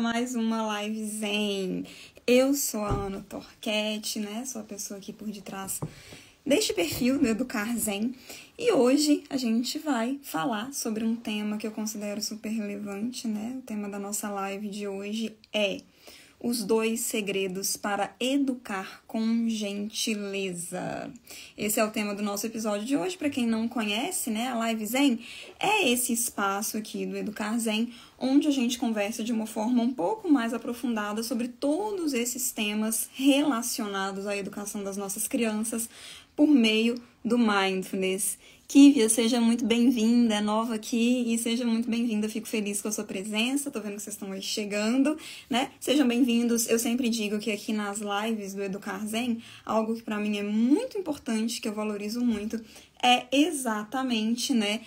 Mais uma live zen. Eu sou a Ana Torquete, né? Sou a pessoa aqui por detrás deste perfil do Educar Zen. E hoje a gente vai falar sobre um tema que eu considero super relevante, né? O tema da nossa live de hoje é os 2 segredos para educar com gentileza. Esse é o tema do nosso episódio de hoje. Para quem não conhece, né, a Live Zen é esse espaço aqui do Educar Zen, onde a gente conversa de uma forma um pouco mais aprofundada sobre todos esses temas relacionados à educação das nossas crianças por meio do Mindfulness. Kívia, seja muito bem-vinda, é nova aqui e seja muito bem-vinda, fico feliz com a sua presença, tô vendo que vocês estão aí chegando, né? Sejam bem-vindos, eu sempre digo que aqui nas lives do Educar Zen, algo que para mim é muito importante, que eu valorizo muito, é exatamente, né,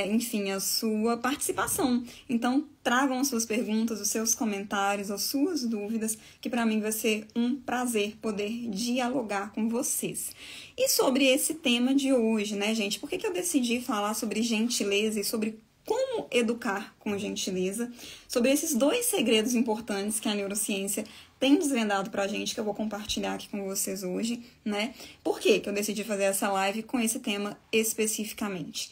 enfim, a sua participação. Então, tragam as suas perguntas, os seus comentários, as suas dúvidas, que para mim vai ser um prazer poder dialogar com vocês. E sobre esse tema de hoje, né, gente, por que eu decidi falar sobre gentileza e sobre como educar com gentileza, sobre esses 2 segredos importantes que a neurociência tem desvendado pra gente, que eu vou compartilhar aqui com vocês hoje, né? Por que eu decidi fazer essa live com esse tema especificamente?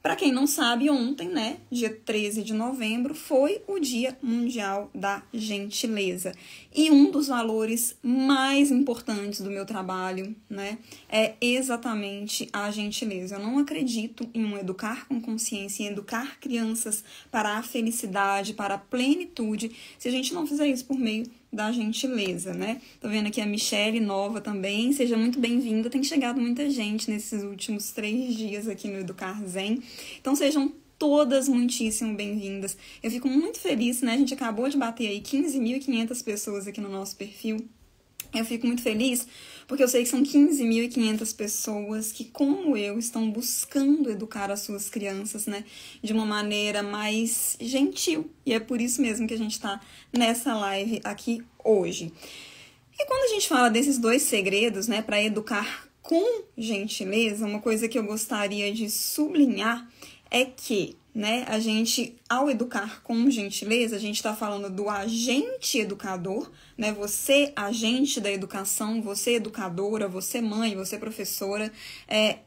Para quem não sabe, ontem, né, dia 13 de novembro, foi o Dia Mundial da Gentileza. E um dos valores mais importantes do meu trabalho, né, é exatamente a gentileza. Eu não acredito em um educar com consciência, em educar crianças para a felicidade, para a plenitude, se a gente não fizer isso por meio da gentileza, né? Tô vendo aqui a Michelle nova também, seja muito bem-vinda. Tem chegado muita gente nesses últimos 3 dias aqui no Educar Zen. Então sejam todas muitíssimo bem-vindas. Eu fico muito feliz, né? A gente acabou de bater aí 15.500 pessoas aqui no nosso perfil. Eu fico muito feliz porque eu sei que são 15.500 pessoas que, como eu, estão buscando educar as suas crianças, né, de uma maneira mais gentil. E é por isso mesmo que a gente está nessa live aqui hoje. E quando a gente fala desses 2 segredos, né, para educar com gentileza, uma coisa que eu gostaria de sublinhar é que, né, a gente, ao educar com gentileza, a gente está falando do agente educador, né, você, agente da educação, você, educadora, você, mãe, você, professora,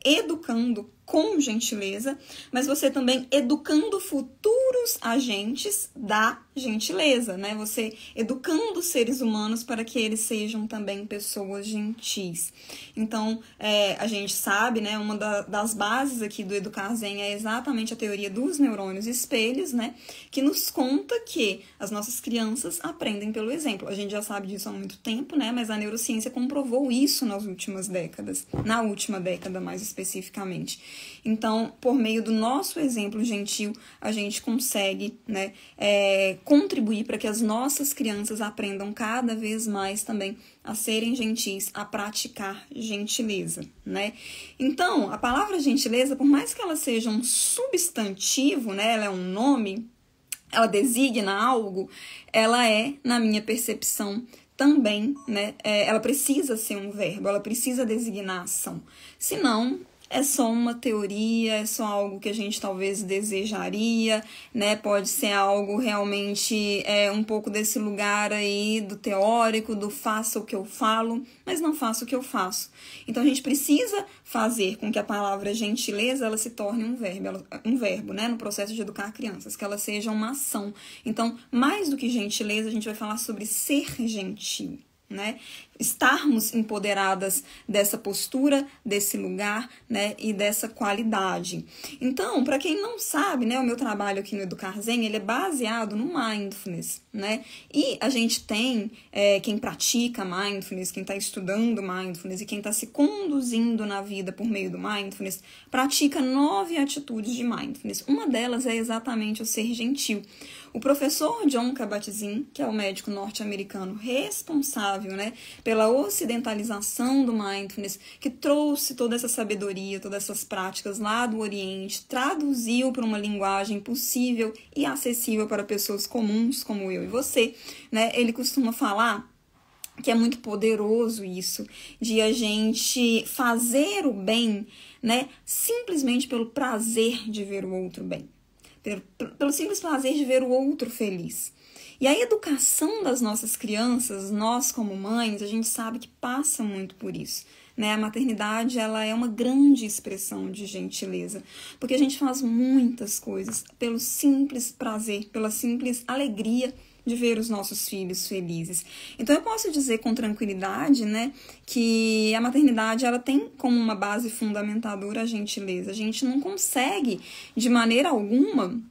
educando com gentileza, mas você também educando futuros agentes da gentileza, né? Você educando seres humanos para que eles sejam também pessoas gentis. Então, a gente sabe, né? Uma das bases aqui do Educar Zen é exatamente a teoria dos neurônios espelhos, né? Que nos conta que as nossas crianças aprendem pelo exemplo. A gente já sabe disso há muito tempo, né? Mas a neurociência comprovou isso nas últimas décadas, na última década mais especificamente. Então, por meio do nosso exemplo gentil, a gente consegue, né, contribuir para que as nossas crianças aprendam cada vez mais também a serem gentis, a praticar gentileza, né? Então, a palavra gentileza, por mais que ela seja um substantivo, né, ela é um nome, ela designa algo, ela é, na minha percepção, também, né, ela precisa ser um verbo, ela precisa designar ação. Senão, é só uma teoria, é só algo que a gente talvez desejaria, né? Pode ser algo realmente um pouco desse lugar aí do teórico, do faça o que eu falo, mas não faço o que eu faço. Então a gente precisa fazer com que a palavra gentileza ela se torne um verbo, né? No processo de educar crianças, que ela seja uma ação. Então, mais do que gentileza, a gente vai falar sobre ser gentil, né? Estarmos empoderadas dessa postura, desse lugar, né, e dessa qualidade. Então, para quem não sabe, né, o meu trabalho aqui no Educar Zen, ele é baseado no Mindfulness, né, e a gente tem quem pratica Mindfulness, quem está estudando Mindfulness e quem está se conduzindo na vida por meio do Mindfulness, pratica 9 atitudes de Mindfulness. Uma delas é exatamente o ser gentil. O professor Jon Kabat-Zinn, que é o médico norte-americano responsável, né, pela ocidentalização do Mindfulness, que trouxe toda essa sabedoria, todas essas práticas lá do Oriente, traduziu para uma linguagem possível e acessível para pessoas comuns como eu e você, né? Ele costuma falar que é muito poderoso isso, de a gente fazer o bem, né, simplesmente pelo prazer de ver o outro bem, pelo simples prazer de ver o outro feliz. E a educação das nossas crianças, nós como mães, a gente sabe que passa muito por isso. Né? A maternidade, ela é uma grande expressão de gentileza, porque a gente faz muitas coisas pelo simples prazer, pela simples alegria de ver os nossos filhos felizes. Então eu posso dizer com tranquilidade, né, que a maternidade, ela tem como uma base fundamentadora a gentileza. A gente não consegue de maneira alguma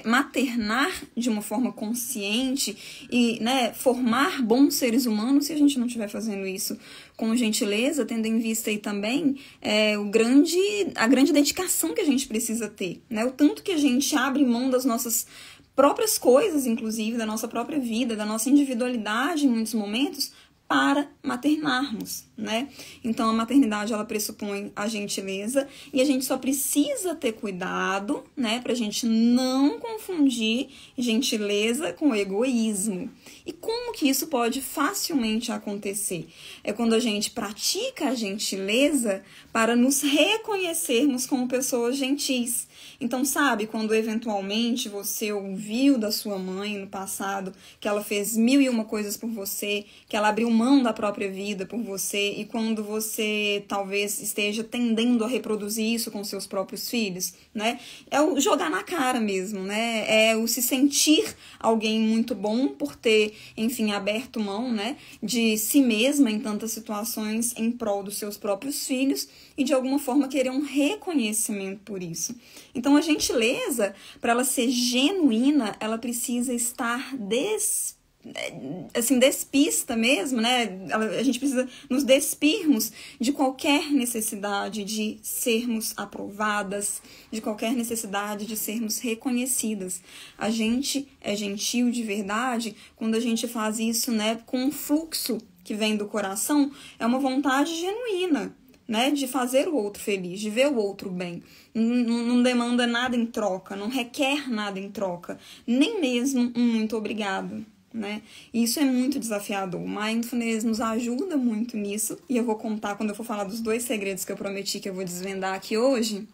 maternar de uma forma consciente e, né, formar bons seres humanos se a gente não estiver fazendo isso com gentileza, tendo em vista aí também a grande dedicação que a gente precisa ter, né? O tanto que a gente abre mão das nossas próprias coisas, inclusive, da nossa própria vida, da nossa individualidade em muitos momentos, para maternarmos, né? Então, a maternidade, ela pressupõe a gentileza e a gente só precisa ter cuidado, né? Pra gente não confundir gentileza com egoísmo. E como que isso pode facilmente acontecer? É quando a gente pratica a gentileza para nos reconhecermos como pessoas gentis. Então, sabe, quando eventualmente você ouviu da sua mãe no passado que ela fez 1001 coisas por você, que ela abriu mão da própria vida por você, e quando você talvez esteja tendendo a reproduzir isso com seus próprios filhos, né? É o jogar na cara mesmo, né? É o se sentir alguém muito bom por ter, enfim, aberto mão, né, de si mesma em tantas situações em prol dos seus próprios filhos e de alguma forma querer um reconhecimento por isso. Então, a gentileza, para ela ser genuína, ela precisa estar despista mesmo, né? A gente precisa nos despirmos de qualquer necessidade de sermos aprovadas, de qualquer necessidade de sermos reconhecidas. A gente é gentil de verdade quando a gente faz isso, né, com um fluxo que vem do coração, é uma vontade genuína, né, de fazer o outro feliz, de ver o outro bem. Não demanda nada em troca, não requer nada em troca, nem mesmo um muito obrigado, né? E isso é muito desafiador. O Mindfulness nos ajuda muito nisso, e eu vou contar, quando eu for falar dos 2 segredos que eu prometi que eu vou desvendar aqui hoje,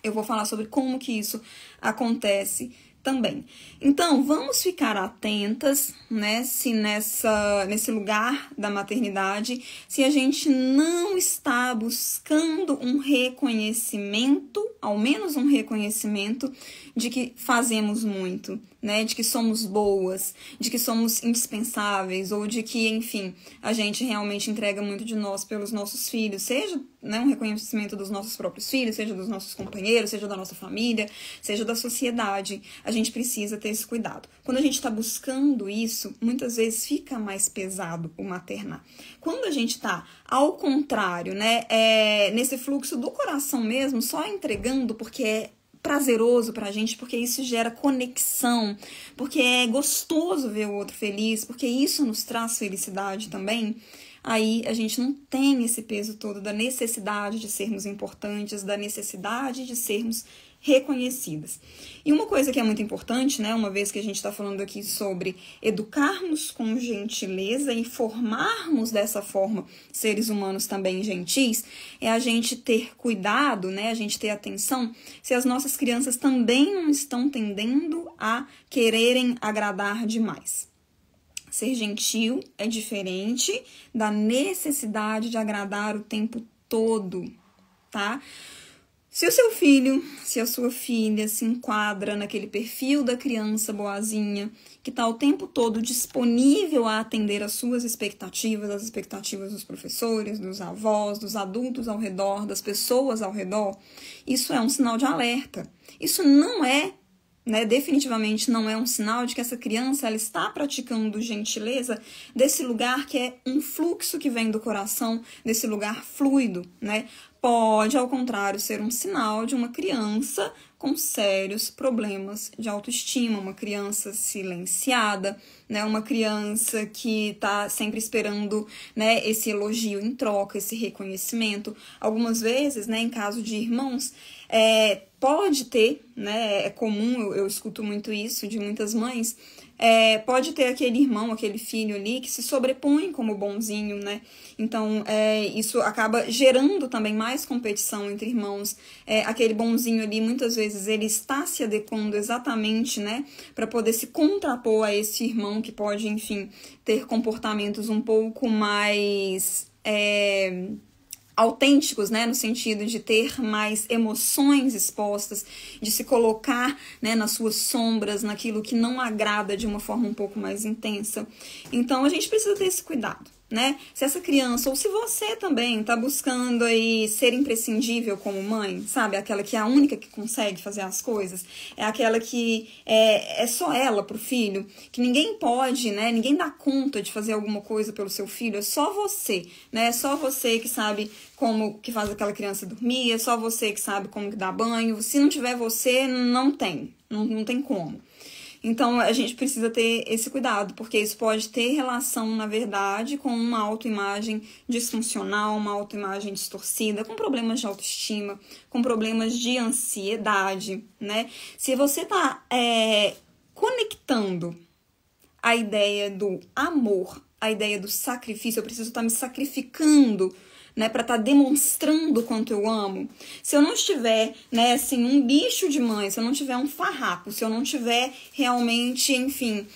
eu vou falar sobre como que isso acontece também. Então, vamos ficar atentas, né, se nesse lugar da maternidade, se a gente não está buscando um reconhecimento, ao menos um reconhecimento de que fazemos muito, né, de que somos boas, de que somos indispensáveis, ou de que, enfim, a gente realmente entrega muito de nós pelos nossos filhos, seja, né, um reconhecimento dos nossos próprios filhos, seja dos nossos companheiros, seja da nossa família, seja da sociedade. A gente precisa ter esse cuidado. Quando a gente está buscando isso, muitas vezes fica mais pesado o maternar. Quando a gente está ao contrário, né, nesse fluxo do coração mesmo, só entregando porque é prazeroso pra gente, porque isso gera conexão, porque é gostoso ver o outro feliz, porque isso nos traz felicidade também, aí a gente não tem esse peso todo da necessidade de sermos importantes, da necessidade de sermos reconhecidas. E uma coisa que é muito importante, né, uma vez que a gente está falando aqui sobre educarmos com gentileza e formarmos dessa forma seres humanos também gentis, é a gente ter cuidado, né, a gente ter atenção se as nossas crianças também não estão tendendo a quererem agradar demais. Ser gentil é diferente da necessidade de agradar o tempo todo, tá? Se o seu filho, se a sua filha se enquadra naquele perfil da criança boazinha, que está o tempo todo disponível a atender às suas expectativas, as expectativas dos professores, dos avós, dos adultos ao redor, das pessoas ao redor, isso é um sinal de alerta. Isso não é, né, definitivamente não é um sinal de que essa criança ela está praticando gentileza desse lugar que é um fluxo que vem do coração, desse lugar fluido, né? Pode, ao contrário, ser um sinal de uma criança com sérios problemas de autoestima, uma criança silenciada, né? Uma criança que está sempre esperando, né, esse elogio em troca, esse reconhecimento. Algumas vezes, né, em caso de irmãos, pode ter, né, é comum, eu escuto muito isso de muitas mães, pode ter aquele irmão, aquele filho ali que se sobrepõe como bonzinho, né? Então, isso acaba gerando também mais competição entre irmãos. Aquele bonzinho ali, muitas vezes, ele está se adequando exatamente, né, para poder se contrapor a esse irmão que pode, enfim, ter comportamentos um pouco mais autênticos, né, no sentido de ter mais emoções expostas, de se colocar, né, nas suas sombras, naquilo que não agrada de uma forma um pouco mais intensa. Então, a gente precisa ter esse cuidado, né? Se essa criança, ou se você também tá buscando aí ser imprescindível como mãe, sabe? Aquela que é a única que consegue fazer as coisas, é aquela que é só ela pro filho, que ninguém pode, né? Ninguém dá conta de fazer alguma coisa pelo seu filho, é só você, né? É só você que sabe como que faz aquela criança dormir, é só você que sabe como que dá banho. Se não tiver você, não tem como. Então, a gente precisa ter esse cuidado, porque isso pode ter relação, na verdade, com uma autoimagem disfuncional, uma autoimagem distorcida, com problemas de autoestima, com problemas de ansiedade, né? Se você tá conectando a ideia do amor, a ideia do sacrifício, eu preciso estar me sacrificando, né, para estar demonstrando o quanto eu amo. Se eu não estiver, né, assim, um bicho de mãe, se eu não tiver um farrapo, se eu não tiver realmente, enfim,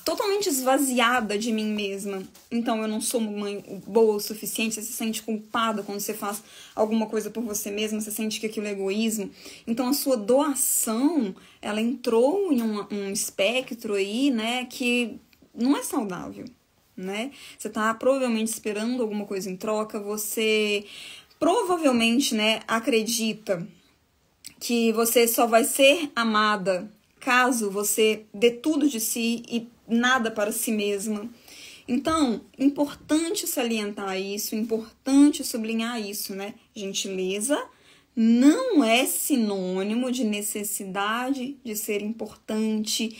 totalmente esvaziada de mim mesma, então eu não sou mãe boa o suficiente, você se sente culpada quando você faz alguma coisa por você mesma, você sente que aquilo é egoísmo. Então a sua doação, ela entrou em um espectro aí, né, que não é saudável, né? Você tá provavelmente esperando alguma coisa em troca, você provavelmente, né, acredita que você só vai ser amada caso você dê tudo de si e nada para si mesma. Então, importante salientar isso, importante sublinhar isso, né? Gentileza não é sinônimo de necessidade de ser importante.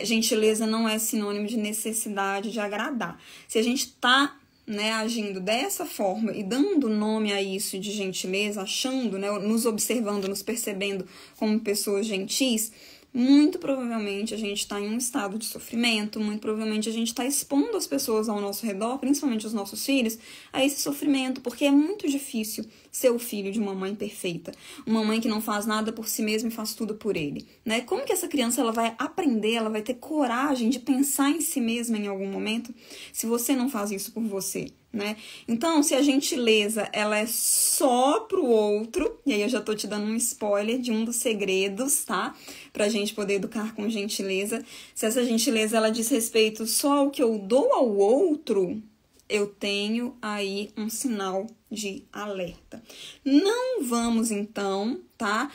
Gentileza não é sinônimo de necessidade de agradar. Se a gente tá, né, agindo dessa forma e dando nome a isso de gentileza, achando, né, nos observando, nos percebendo como pessoas gentis, muito provavelmente a gente está em um estado de sofrimento, muito provavelmente a gente está expondo as pessoas ao nosso redor, principalmente os nossos filhos, a esse sofrimento, porque é muito difícil ser o filho de uma mãe perfeita, uma mãe que não faz nada por si mesma e faz tudo por ele, né? Como que essa criança ela vai aprender, ela vai ter coragem de pensar em si mesma em algum momento, se você não faz isso por você, né? Então, se a gentileza ela é só pro outro, e aí eu já tô te dando um spoiler de um dos segredos, tá? Pra gente poder educar com gentileza. Se essa gentileza ela diz respeito só ao que eu dou ao outro, eu tenho aí um sinal de alerta. Não vamos então, tá,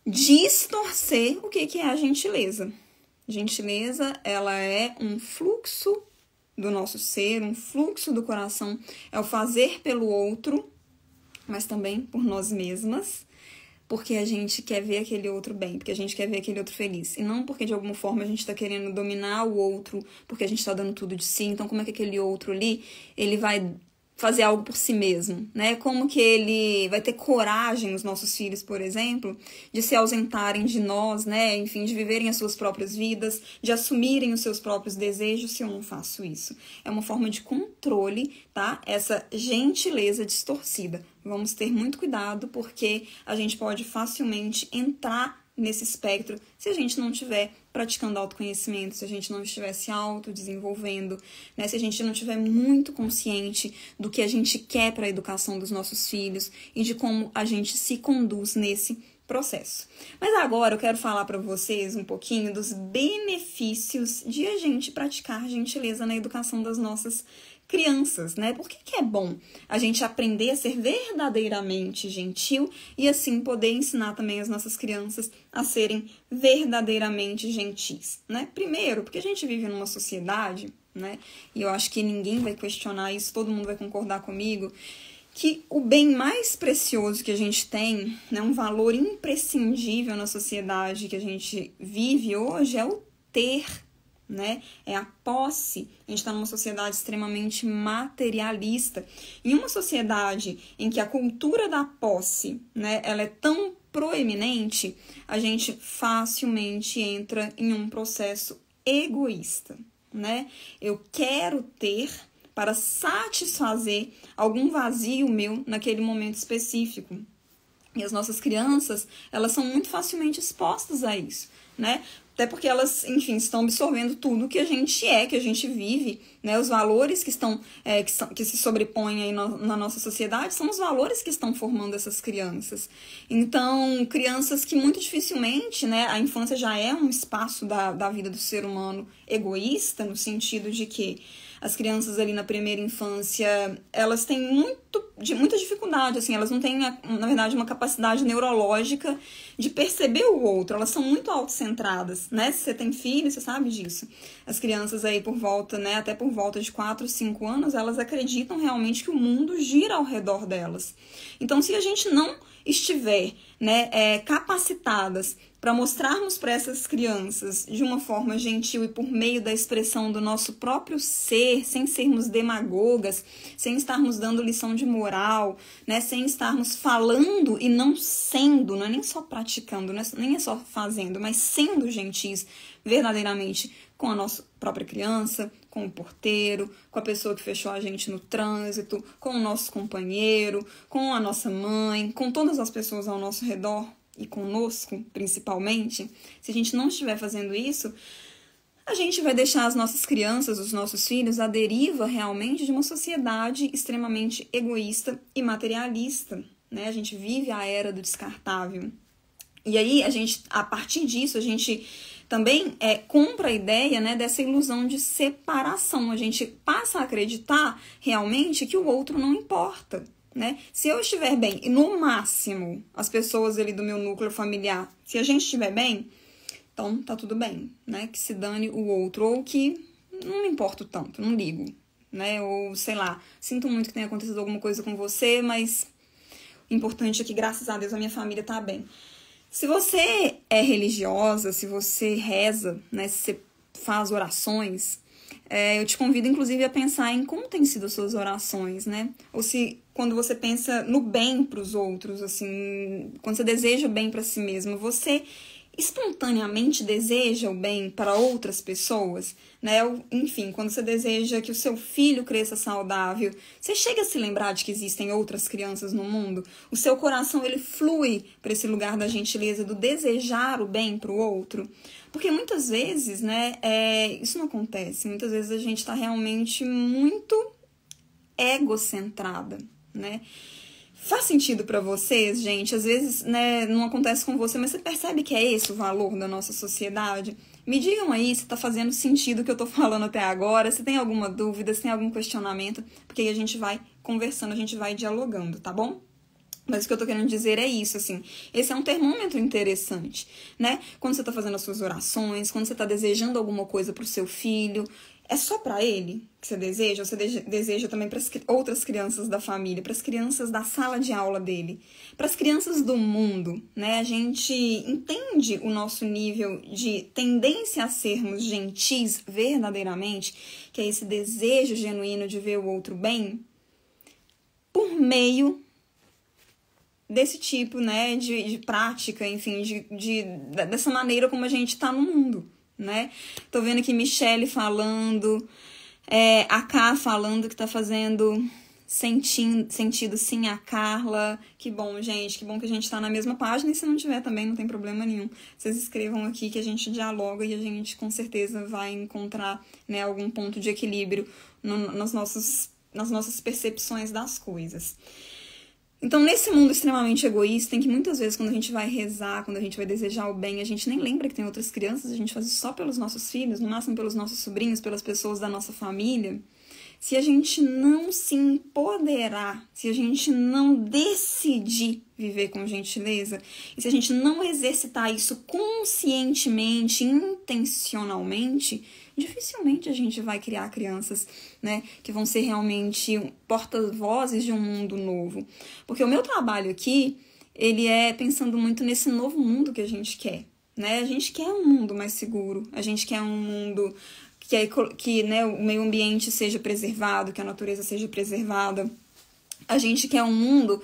distorcer o que é a gentileza. Gentileza, ela é um fluxo do nosso ser, um fluxo do coração, é o fazer pelo outro, mas também por nós mesmas, porque a gente quer ver aquele outro bem, porque a gente quer ver aquele outro feliz, e não porque de alguma forma a gente está querendo dominar o outro, porque a gente está dando tudo de si. Então como é que aquele outro ali, ele vai fazer algo por si mesmo, né? Como que ele vai ter coragem, os nossos filhos, por exemplo, de se ausentarem de nós, né? Enfim, de viverem as suas próprias vidas, de assumirem os seus próprios desejos, se eu não faço isso. É uma forma de controle, tá? Essa gentileza distorcida. Vamos ter muito cuidado, porque a gente pode facilmente entrar nesse espectro se a gente não estiver praticando autoconhecimento, se a gente não estiver se autodesenvolvendo, né? Se a gente não estiver muito consciente do que a gente quer para a educação dos nossos filhos e de como a gente se conduz nesse processo. Mas agora eu quero falar para vocês um pouquinho dos benefícios de a gente praticar gentileza na educação das nossas crianças, né? Por que é bom a gente aprender a ser verdadeiramente gentil e assim poder ensinar também as nossas crianças a serem verdadeiramente gentis, né? Primeiro, porque a gente vive numa sociedade, né? E eu acho que ninguém vai questionar isso, todo mundo vai concordar comigo, que o bem mais precioso que a gente tem, né, um valor imprescindível na sociedade que a gente vive hoje é o ter, né? É a posse. A gente está numa sociedade extremamente materialista. Em uma sociedade em que a cultura da posse, né, ela é tão proeminente, a gente facilmente entra em um processo egoísta, né? Eu quero ter para satisfazer algum vazio meu naquele momento específico. E as nossas crianças, elas são muito facilmente expostas a isso, né? Até porque elas, enfim, estão absorvendo tudo que a gente que a gente vive, né? Os valores que se sobrepõem aí na nossa sociedade são os valores que estão formando essas crianças. Então, crianças que muito dificilmente, né? A infância já é um espaço da vida do ser humano egoísta, no sentido de que as crianças ali na primeira infância, elas têm muita dificuldade, assim, elas não têm, na verdade, uma capacidade neurológica de perceber o outro, elas são muito autocentradas, né? Se você tem filho, você sabe disso. As crianças aí por volta, né, até por volta de 4, 5 anos, elas acreditam realmente que o mundo gira ao redor delas. Então, se a gente não estiver, né, capacitadas para mostrarmos para essas crianças de uma forma gentil e por meio da expressão do nosso próprio ser, sem sermos demagogas, sem estarmos dando lição de moral, né, sem estarmos falando e não sendo, não é nem só praticando, nem é só fazendo, mas sendo gentis verdadeiramente com a nossa própria criança, com o porteiro, com a pessoa que fechou a gente no trânsito, com o nosso companheiro, com a nossa mãe, com todas as pessoas ao nosso redor, e conosco, principalmente, se a gente não estiver fazendo isso, a gente vai deixar as nossas crianças, os nossos filhos, à deriva realmente de uma sociedade extremamente egoísta e materialista, né? A gente vive a era do descartável. E aí, a partir disso, a gente também compra a ideia, né, dessa ilusão de separação. A gente passa a acreditar realmente que o outro não importa. Né? Se eu estiver bem, e no máximo as pessoas ali do meu núcleo familiar, se a gente estiver bem, então tá tudo bem, né? Que se dane o outro, ou que não me importo tanto, não ligo, né? Ou sei lá, sinto muito que tenha acontecido alguma coisa com você, mas o importante é que, graças a Deus, a minha família tá bem. Se você é religiosa, se você reza, né? Se você faz orações, eu te convido, inclusive, a pensar em como têm sido as suas orações, né? Ou se, quando você pensa no bem para os outros, assim, quando você deseja o bem para si mesmo, você espontaneamente deseja o bem para outras pessoas, né? Enfim, quando você deseja que o seu filho cresça saudável, você chega a se lembrar de que existem outras crianças no mundo? O seu coração, ele flui para esse lugar da gentileza, do desejar o bem para o outro? Porque muitas vezes, né, isso não acontece. Muitas vezes a gente está realmente muito egocentrada, né? Faz sentido para vocês, gente? Às vezes, né, não acontece com você, mas você percebe que é esse o valor da nossa sociedade? Me digam aí se tá fazendo sentido o que eu tô falando até agora, se tem alguma dúvida, se tem algum questionamento, porque aí a gente vai conversando, a gente vai dialogando, tá bom? Mas o que eu tô querendo dizer é isso, assim, esse é um termômetro interessante, né? Quando você tá fazendo as suas orações, quando você tá desejando alguma coisa pro seu filho, é só para ele que você deseja? Ou você deseja também para as outras crianças da família, para as crianças da sala de aula dele, para as crianças do mundo, né? A gente entende o nosso nível de tendência a sermos gentis verdadeiramente, que é esse desejo genuíno de ver o outro bem, por meio desse tipo, né, de prática, enfim, dessa maneira como a gente está no mundo. Né? Tô vendo aqui Michele falando, a Ká falando que tá fazendo sentido sim, a Carla. Que bom, gente, que bom que a gente tá na mesma página, e se não tiver também não tem problema nenhum. Vocês escrevam aqui que a gente dialoga e a gente com certeza vai encontrar, né, algum ponto de equilíbrio nas nossas percepções das coisas. Então, nesse mundo extremamente egoísta, em que muitas vezes quando a gente vai rezar, quando a gente vai desejar o bem, a gente nem lembra que tem outras crianças, a gente faz isso só pelos nossos filhos, no máximo pelos nossos sobrinhos, pelas pessoas da nossa família. Se a gente não se empoderar, se a gente não decidir viver com gentileza, e se a gente não exercitar isso conscientemente, intencionalmente, dificilmente a gente vai criar crianças, né, que vão ser realmente porta-vozes de um mundo novo. Porque o meu trabalho aqui, ele é pensando muito nesse novo mundo que a gente quer, né? A gente quer um mundo mais seguro, a gente quer um mundo que né, o meio ambiente seja preservado, que a natureza seja preservada. A gente quer um mundo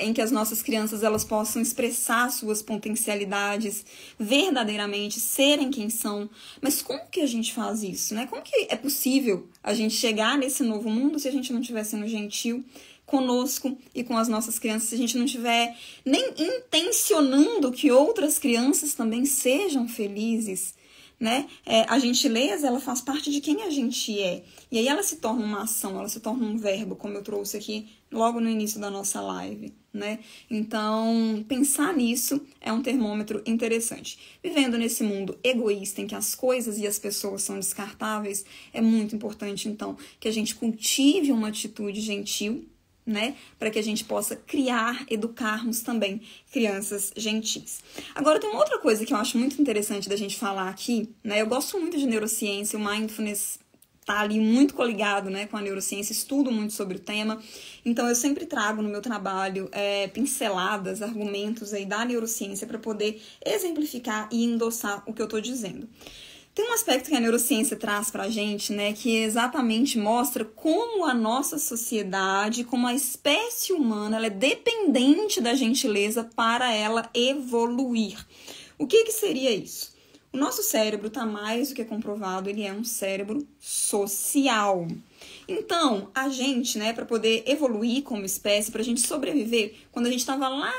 em que as nossas crianças elas possam expressar suas potencialidades verdadeiramente, serem quem são. Mas como que a gente faz isso, né? Como que é possível a gente chegar nesse novo mundo se a gente não estiver sendo gentil conosco e com as nossas crianças, se a gente não estiver nem intencionando que outras crianças também sejam felizes, né? A gentileza, ela faz parte de quem a gente é. E aí ela se torna uma ação, ela se torna um verbo, como eu trouxe aqui logo no início da nossa live, né? Então, pensar nisso é um termômetro interessante. Vivendo nesse mundo egoísta, em que as coisas e as pessoas são descartáveis, é muito importante, então, que a gente cultive uma atitude gentil, né, para que a gente possa criar, educarmos também crianças gentis. Agora, tem uma outra coisa que eu acho muito interessante da gente falar aqui, né, eu gosto muito de neurociência, o mindfulness tá ali muito coligado, né, com a neurociência, estudo muito sobre o tema, então eu sempre trago no meu trabalho pinceladas, argumentos aí da neurociência para poder exemplificar e endossar o que eu tô dizendo. Tem um aspecto que a neurociência traz pra gente, né, que exatamente mostra como a nossa sociedade, como a espécie humana, ela é dependente da gentileza para ela evoluir. O que seria isso? O nosso cérebro está mais do que comprovado, ele é um cérebro social. Então, a gente, né, para poder evoluir como espécie, para a gente sobreviver, quando a gente estava lá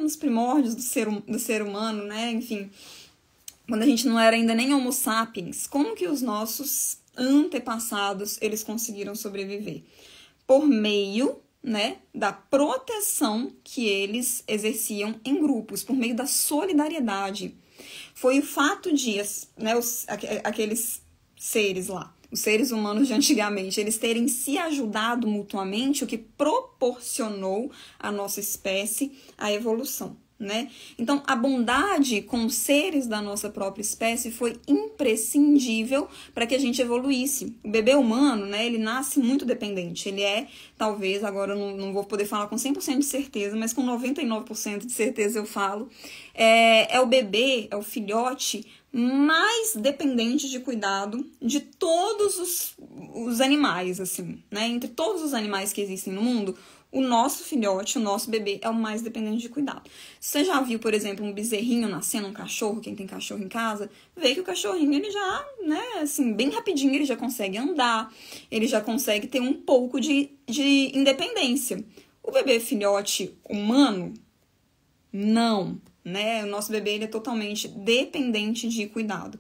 nos primórdios do ser humano, né, enfim, quando a gente não era ainda nem Homo sapiens, como que os nossos antepassados eles conseguiram sobreviver? Por meio, né, da proteção que eles exerciam em grupos, por meio da solidariedade. Foi o fato de, né, aqueles seres lá, os seres humanos de antigamente, eles terem se ajudado mutuamente, o que proporcionou à nossa espécie a evolução, né? Então, a bondade com os seres da nossa própria espécie foi imprescindível para que a gente evoluísse. O bebê humano, né, ele nasce muito dependente. Ele é, talvez, agora eu não vou poder falar com 100% de certeza, mas com 99% de certeza eu falo, é o bebê, é o filhote mais dependente de cuidado de todos os animais, assim, né? Entre todos os animais que existem no mundo, o nosso filhote, o nosso bebê é o mais dependente de cuidado. Você já viu, por exemplo, um bezerrinho nascendo, um cachorro, quem tem cachorro em casa, vê que o cachorrinho, ele já, né, assim, bem rapidinho, ele já consegue andar, ele já consegue ter um pouco de independência. O bebê filhote humano, não, né? O nosso bebê, ele é totalmente dependente de cuidado.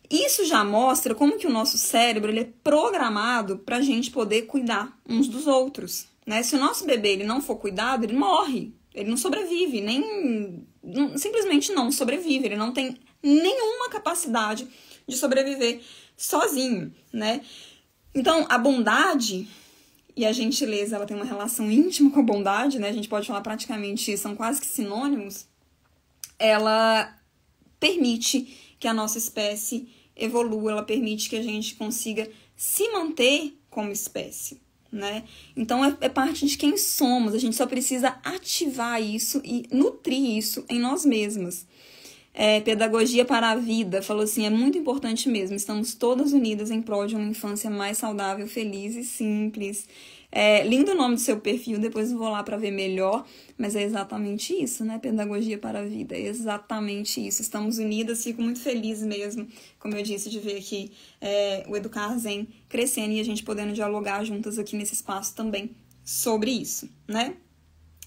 Isso já mostra como que o nosso cérebro, ele é programado para a gente poder cuidar uns dos outros, né? Se o nosso bebê ele não for cuidado, ele morre, ele não sobrevive, simplesmente não sobrevive, ele não tem nenhuma capacidade de sobreviver sozinho, né? Então, a bondade e a gentileza, ela tem uma relação íntima com a bondade, né? A gente pode falar praticamente, são quase que sinônimos. Ela permite que a nossa espécie evolua, ela permite que a gente consiga se manter como espécie, né? Então, é parte de quem somos, a gente só precisa ativar isso e nutrir isso em nós mesmas. Pedagogia para a Vida falou assim, é muito importante mesmo, estamos todas unidas em prol de uma infância mais saudável, feliz e simples. Lindo o nome do seu perfil, depois eu vou lá para ver melhor, mas é exatamente isso, né? Pedagogia para a Vida, é exatamente isso. Estamos unidas, fico muito feliz mesmo, como eu disse, de ver aqui o Educar Zen crescendo e a gente podendo dialogar juntas aqui nesse espaço também sobre isso, né?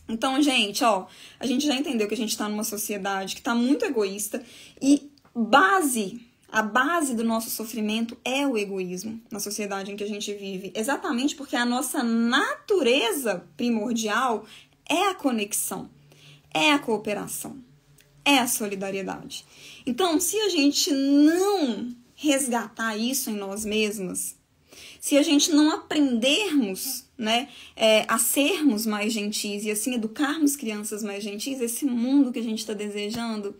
Então, gente, a gente já entendeu que a gente está numa sociedade que está muito egoísta e a base do nosso sofrimento é o egoísmo na sociedade em que a gente vive. Exatamente porque a nossa natureza primordial é a conexão, é a cooperação, é a solidariedade. Então, se a gente não resgatar isso em nós mesmas, se a gente não aprendermos, né, a sermos mais gentis e assim educarmos crianças mais gentis, esse mundo que a gente está desejando,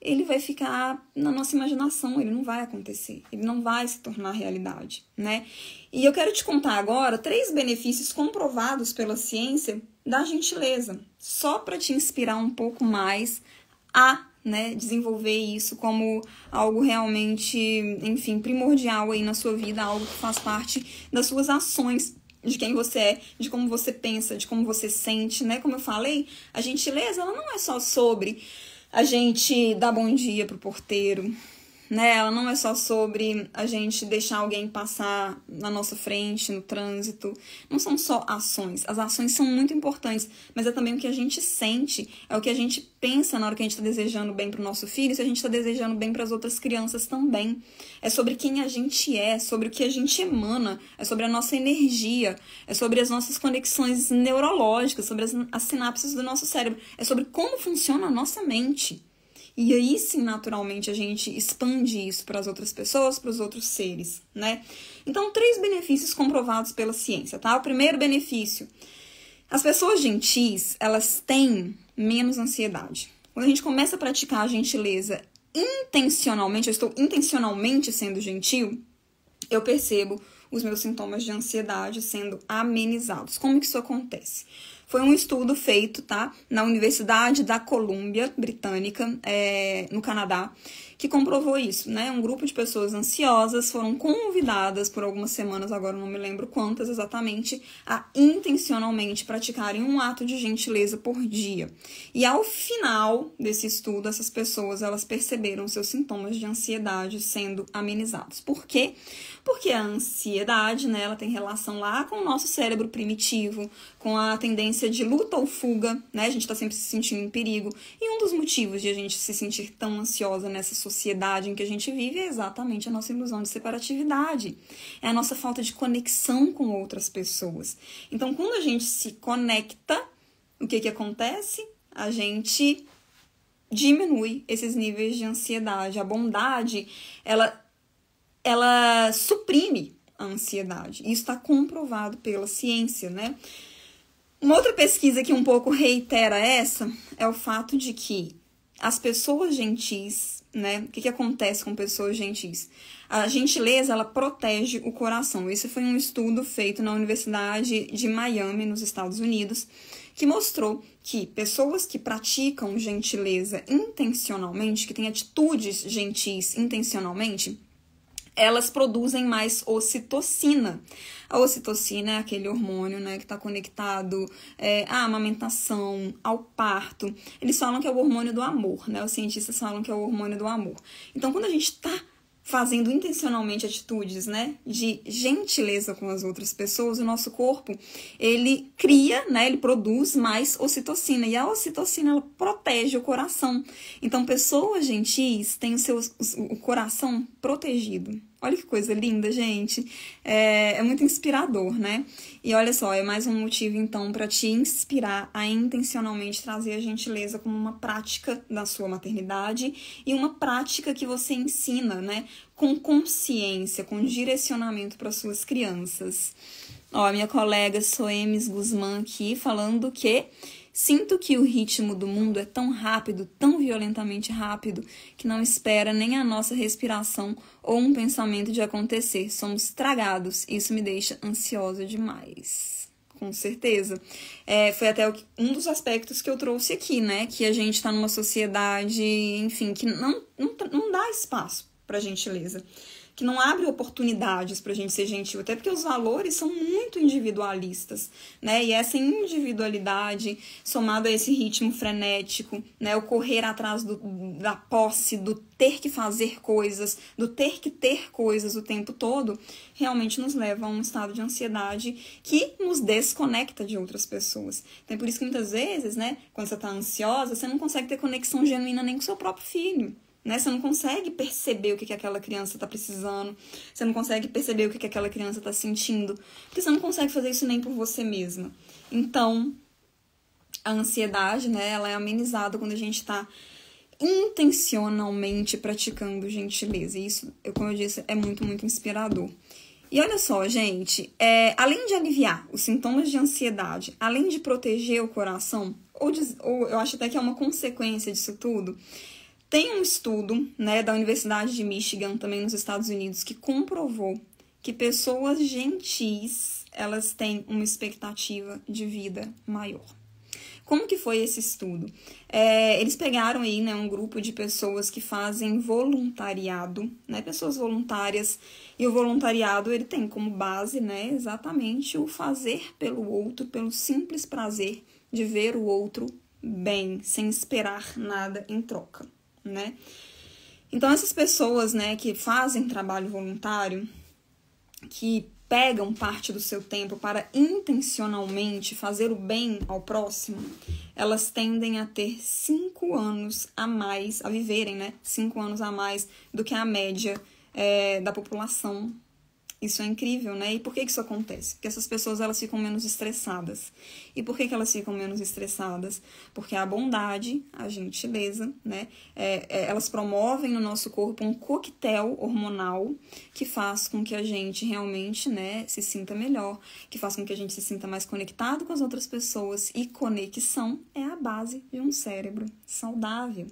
ele vai ficar na nossa imaginação, ele não vai acontecer, ele não vai se tornar realidade, né? E eu quero te contar agora 3 benefícios comprovados pela ciência da gentileza, só para te inspirar um pouco mais a, né, desenvolver isso como algo realmente, enfim, primordial aí na sua vida, algo que faz parte das suas ações de quem você é, de como você pensa, de como você sente, né? Como eu falei, a gentileza, ela não é só sobre a gente dar bom dia pro porteiro, né? Ela não é só sobre a gente deixar alguém passar na nossa frente, no trânsito. Não são só ações. As ações são muito importantes, mas é também o que a gente sente, é o que a gente pensa na hora que a gente está desejando bem para o nosso filho, se a gente está desejando bem para as outras crianças também. É sobre quem a gente é sobre o que a gente emana, é sobre a nossa energia, é sobre as nossas conexões neurológicas, sobre as sinapses do nosso cérebro, é sobre como funciona a nossa mente. E aí sim, naturalmente, a gente expande isso para as outras pessoas, para os outros seres, né? Então, 3 benefícios comprovados pela ciência, tá? O primeiro benefício, as pessoas gentis, elas têm menos ansiedade. Quando a gente começa a praticar a gentileza intencionalmente, eu estou intencionalmente sendo gentil, eu percebo os meus sintomas de ansiedade sendo amenizados. Como que isso acontece? Foi um estudo feito, tá, na Universidade da Colômbia Britânica, no Canadá, que comprovou isso, né? Um grupo de pessoas ansiosas foram convidadas por algumas semanas, agora não me lembro quantas exatamente, a intencionalmente praticarem um ato de gentileza por dia. E ao final desse estudo, essas pessoas, elas perceberam seus sintomas de ansiedade sendo amenizados. Por quê? Porque a ansiedade, né, ela tem relação lá com o nosso cérebro primitivo, com a tendência de luta ou fuga, né? A gente está sempre se sentindo em perigo. E um dos motivos de a gente se sentir tão ansiosa nessa sociedade em que a gente vive é exatamente a nossa ilusão de separatividade. É a nossa falta de conexão com outras pessoas. Então, quando a gente se conecta, o que acontece? A gente diminui esses níveis de ansiedade. A bondade, ela suprime a ansiedade. Isso está comprovado pela ciência, né? Uma outra pesquisa que um pouco reitera essa é o fato de que as pessoas gentis, né? O que acontece com pessoas gentis? A gentileza, ela protege o coração. Esse foi um estudo feito na Universidade de Miami, nos Estados Unidos, que mostrou que pessoas que praticam gentileza intencionalmente, que têm atitudes gentis intencionalmente, elas produzem mais ocitocina. A ocitocina é aquele hormônio, né, que está conectado à amamentação, ao parto. Eles falam que é o hormônio do amor, né? Os cientistas falam que é o hormônio do amor. Então, quando a gente está fazendo intencionalmente atitudes, né, de gentileza com as outras pessoas, o nosso corpo, ele cria, né, ele produz mais ocitocina, e a ocitocina, ela protege o coração. Então, pessoas gentis têm o coração protegido. Olha que coisa linda, gente. É muito inspirador, né? E olha só, é mais um motivo, então, para te inspirar a intencionalmente trazer a gentileza como uma prática da sua maternidade e uma prática que você ensina, né? Com consciência, com direcionamento para suas crianças. Ó, a minha colega Soemes Guzmán aqui falando que sinto que o ritmo do mundo é tão rápido, tão violentamente rápido, que não espera nem a nossa respiração ou um pensamento de acontecer. Somos tragados. Isso me deixa ansiosa demais. Com certeza. Foi até um dos aspectos que eu trouxe aqui, né? Que a gente está numa sociedade, enfim, que não dá espaço para gentileza, que não abre oportunidades para a gente ser gentil, até porque os valores são muito individualistas, né? E essa individualidade, somada a esse ritmo frenético, né? O correr atrás da posse, do ter que fazer coisas, do ter que ter coisas o tempo todo, realmente nos leva a um estado de ansiedade que nos desconecta de outras pessoas. Então, é por isso que muitas vezes, né? Quando você está ansiosa, você não consegue ter conexão genuína nem com o seu próprio filho. Né? Você não consegue perceber o que aquela criança está precisando, você não consegue perceber o que aquela criança está sentindo, porque você não consegue fazer isso nem por você mesma. Então, a ansiedade, né, ela é amenizada quando a gente está intencionalmente praticando gentileza. E isso, como eu disse, é muito, muito inspirador. E olha só, gente, além de aliviar os sintomas de ansiedade, além de proteger o coração, ou eu acho até que é uma consequência disso tudo, tem um estudo, né, da Universidade de Michigan, também nos Estados Unidos, que comprovou que pessoas gentis, elas têm uma expectativa de vida maior. Como que foi esse estudo? Eles pegaram aí, né, um grupo de pessoas que fazem voluntariado, né, pessoas voluntárias, e o voluntariado ele tem como base, né, exatamente o fazer pelo outro, pelo simples prazer de ver o outro bem, sem esperar nada em troca, né? Então, essas pessoas, né, que fazem trabalho voluntário, que pegam parte do seu tempo para intencionalmente fazer o bem ao próximo, elas tendem a ter 5 anos a mais, a viverem, né, 5 anos a mais do que a média da população. Isso é incrível, né? E por que isso acontece? Porque essas pessoas, elas ficam menos estressadas. E por que elas ficam menos estressadas? Porque a bondade, a gentileza, né? Elas promovem no nosso corpo um coquetel hormonal que faz com que a gente realmente, né, se sinta melhor, que faz com que a gente se sinta mais conectado com as outras pessoas. E conexão é a base de um cérebro saudável.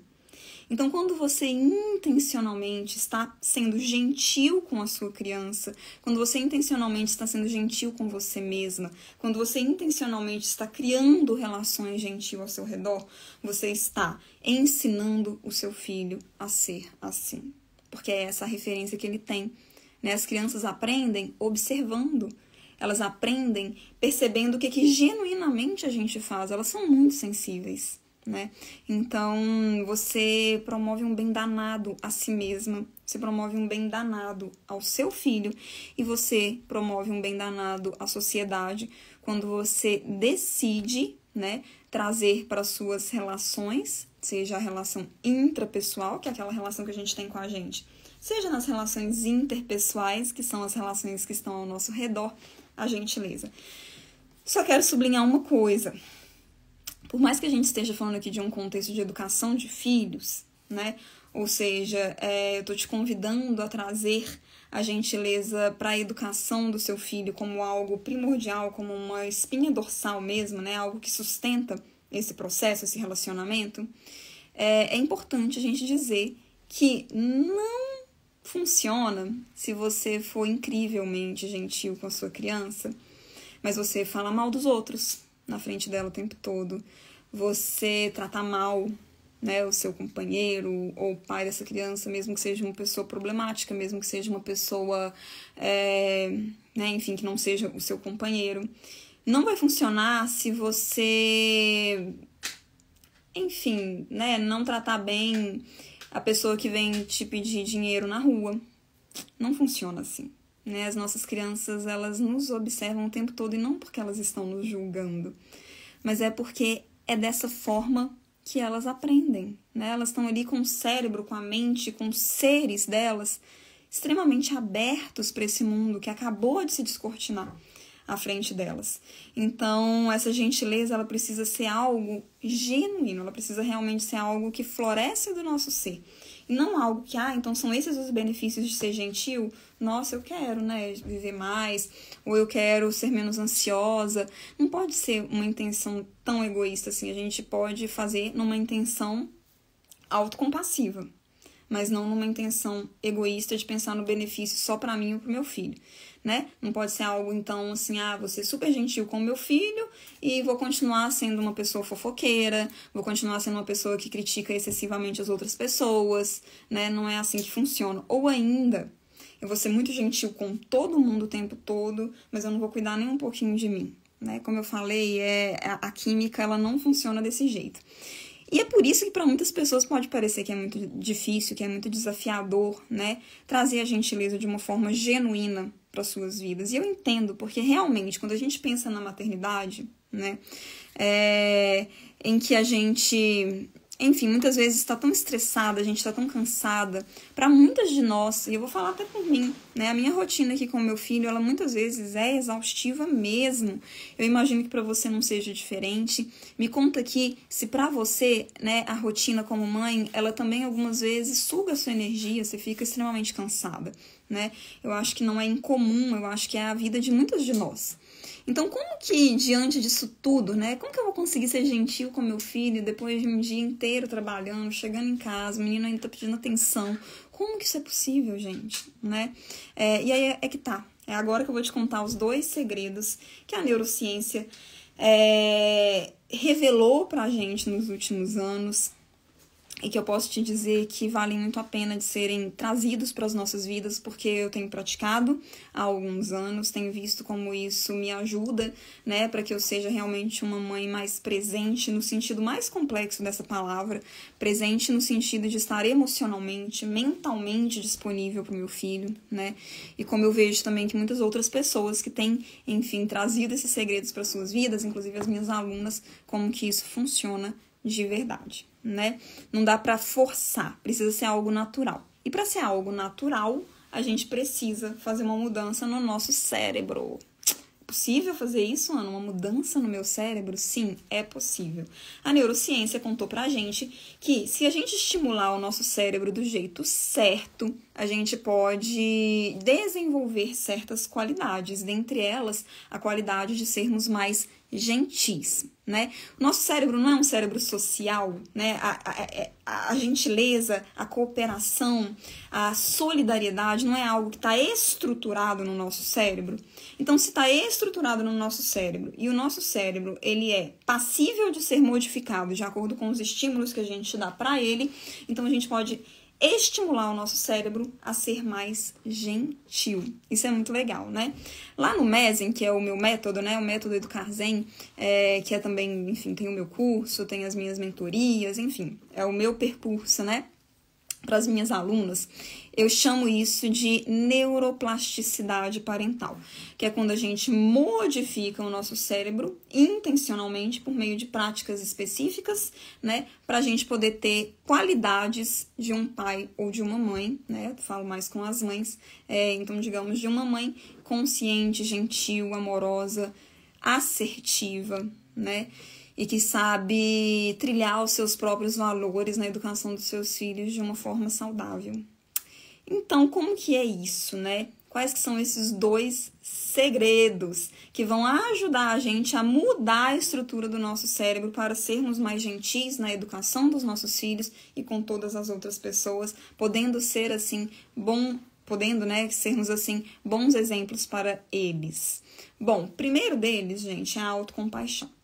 Então, quando você intencionalmente está sendo gentil com a sua criança, quando você intencionalmente está sendo gentil com você mesma, quando você intencionalmente está criando relações gentis ao seu redor, você está ensinando o seu filho a ser assim. Porque é essa a referência que ele tem, né? As crianças aprendem observando. Elas aprendem percebendo o que genuinamente a gente faz. Elas são muito sensíveis, né? Então, você promove um bem danado a si mesma, você promove um bem danado ao seu filho e você promove um bem danado à sociedade quando você decide, né, trazer para suas relações, seja a relação intrapessoal, que é aquela relação que a gente tem com a gente, seja nas relações interpessoais, que são as relações que estão ao nosso redor, a gentileza. Só quero sublinhar uma coisa. Por mais que a gente esteja falando aqui de um contexto de educação de filhos, né? Ou seja, eu estou te convidando a trazer a gentileza para a educação do seu filho como algo primordial, como uma espinha dorsal mesmo, né? Algo que sustenta esse processo, esse relacionamento. É importante a gente dizer que não funciona se você for incrivelmente gentil com a sua criança, mas você fala mal dos outros na frente dela o tempo todo, você tratar mal, né, o seu companheiro ou o pai dessa criança, mesmo que seja uma pessoa problemática, mesmo que seja uma pessoa, né, enfim, que não seja o seu companheiro. Não vai funcionar se você, enfim, né, não tratar bem a pessoa que vem te pedir dinheiro na rua. Não funciona assim. Né? As nossas crianças, elas nos observam o tempo todo e não porque elas estão nos julgando, mas é porque é dessa forma que elas aprendem, né? Elas estão ali com o cérebro, com a mente, com os seres delas extremamente abertos para esse mundo que acabou de se descortinar à frente delas. Então, essa gentileza, ela precisa ser algo genuíno, ela precisa realmente ser algo que floresce do nosso ser. E não algo que, então são esses os benefícios de ser gentil? Nossa, eu quero, né, viver mais, ou eu quero ser menos ansiosa. Não pode ser uma intenção tão egoísta assim. A gente pode fazer numa intenção autocompassiva, mas não numa intenção egoísta de pensar no benefício só para mim ou para o meu filho, né? Não pode ser algo, então, assim, vou ser super gentil com o meu filho e vou continuar sendo uma pessoa fofoqueira, vou continuar sendo uma pessoa que critica excessivamente as outras pessoas, né? Não é assim que funciona. Ou ainda, eu vou ser muito gentil com todo mundo o tempo todo, mas eu não vou cuidar nem um pouquinho de mim, né? Como eu falei, a química, ela não funciona desse jeito. E é por isso que para muitas pessoas pode parecer que é muito difícil, que é muito desafiador, né? Trazer a gentileza de uma forma genuína para suas vidas. E eu entendo, porque realmente, quando a gente pensa na maternidade, né? Em que a gente, enfim, muitas vezes está tão estressada, a gente está tão cansada. Para muitas de nós, e eu vou falar até por mim, né? A minha rotina aqui com o meu filho, ela muitas vezes é exaustiva mesmo. Eu imagino que para você não seja diferente. Me conta aqui se para você, né, a rotina como mãe, ela também algumas vezes suga a sua energia, você fica extremamente cansada, né? Eu acho que não é incomum, eu acho que é a vida de muitas de nós. Então, como que, diante disso tudo, né? Como que eu vou conseguir ser gentil com meu filho depois de um dia inteiro trabalhando, chegando em casa, o menino ainda tá pedindo atenção? Como que isso é possível, gente, né? E aí é que tá. É agora que eu vou te contar os 2 segredos que a neurociência revelou pra gente nos últimos anos e que eu posso te dizer que valem muito a pena de serem trazidos para as nossas vidas, porque eu tenho praticado há alguns anos, tenho visto como isso me ajuda, né, para que eu seja realmente uma mãe mais presente no sentido mais complexo dessa palavra, presente no sentido de estar emocionalmente, mentalmente disponível para o meu filho, né, e como eu vejo também que muitas outras pessoas que têm, enfim, trazido esses segredos para suas vidas, inclusive as minhas alunas, como que isso funciona de verdade, né? Não dá para forçar, precisa ser algo natural. E para ser algo natural, a gente precisa fazer uma mudança no nosso cérebro. É possível fazer isso, Ana? Uma mudança no meu cérebro? Sim, é possível. A neurociência contou pra gente que se a gente estimular o nosso cérebro do jeito certo, a gente pode desenvolver certas qualidades, dentre elas a qualidade de sermos mais gentis, né? O nosso cérebro não é um cérebro social, né? A gentileza, a cooperação, a solidariedade não é algo que está estruturado no nosso cérebro. Então, se está estruturado no nosso cérebro e o nosso cérebro ele é passível de ser modificado de acordo com os estímulos que a gente dá para ele, então a gente pode estimular o nosso cérebro a ser mais gentil. Isso é muito legal, né? Lá no Mesen, que é o meu método, né? O método Educar Zen, que é também, enfim, tem o meu curso, tem as minhas mentorias, enfim, é o meu percurso, né? Para as minhas alunas, eu chamo isso de neuroplasticidade parental, que é quando a gente modifica o nosso cérebro intencionalmente por meio de práticas específicas, né, para a gente poder ter qualidades de um pai ou de uma mãe, né, eu falo mais com as mães, então digamos de uma mãe consciente, gentil, amorosa, assertiva, né, e que sabe trilhar os seus próprios valores na educação dos seus filhos de uma forma saudável. Então, como que é isso, né? Quais que são esses 2 segredos que vão ajudar a gente a mudar a estrutura do nosso cérebro para sermos mais gentis na educação dos nossos filhos e com todas as outras pessoas, podendo ser assim, sermos assim bons exemplos para eles. Bom, primeiro deles, gente, é a autocompaixão.